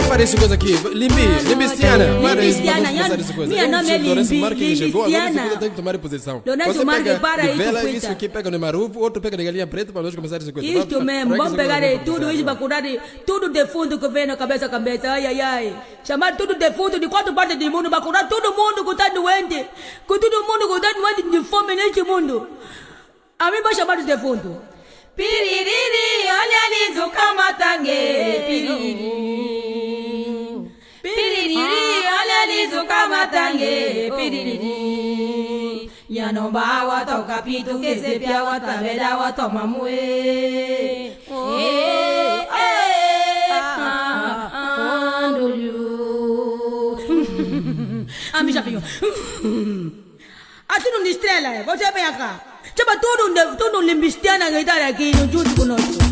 Para essa coisa aqui, Limbistiana. Minha nome é Limbistiana. Agora tem que tomar posição. Você pega de vela, isso aqui pega no maruvo, outro pega de galinha preta para nós começar essa coisa. Isto mesmo, vamos pegar tudo isso para curar tudo defunto que vem na cabeça. Ai, ai, ai. Chamar tudo defunto de 4 partes do mundo para curar todo mundo que está doente. Com todo mundo que está doente de fome neste mundo. A mim vai chamar de defunto. Piririri, olha ali, Zucamatangue. Piririri, olha ali, Zucamatangue. Piririri. Yanomba, wata, o capito, que se pia, wata, veda, wata, mamue. Ami já viu. Ah, tu não distrela, você vem cá. Chama tudo Limbistiana que está aqui junto conosco.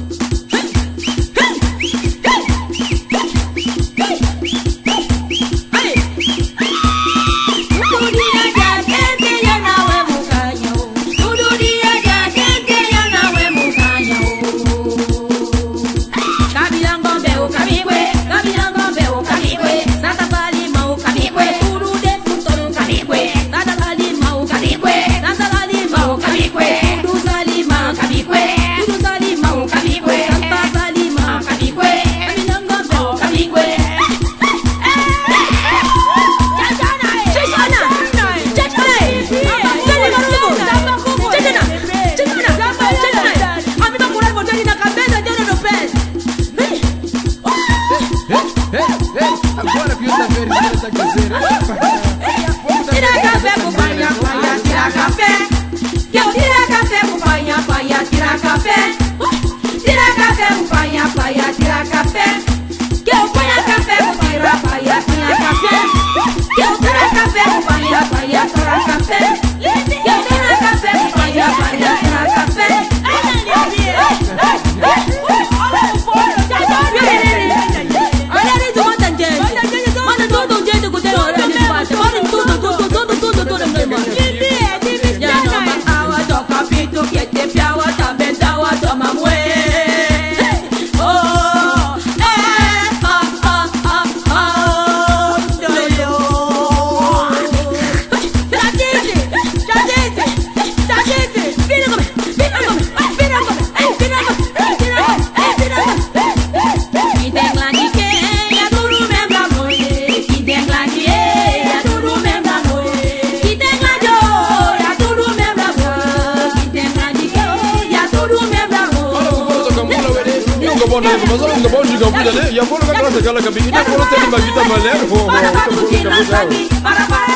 Agora que eu estou vendo essa tira café com panha, panha, tira café. Que eu tira café com panha, panha, tira café. Tira café com panha, panha, tira café. Que eu ponha café com tira, panha, tira café. Que eu tira café com panha, panha, tira café. Que eu tira café com panha, panha, tira café. Mas olha, não pode jogar muito ali. E a bola vai para aquela cabine. E a bola tem uma guitarra malher. Para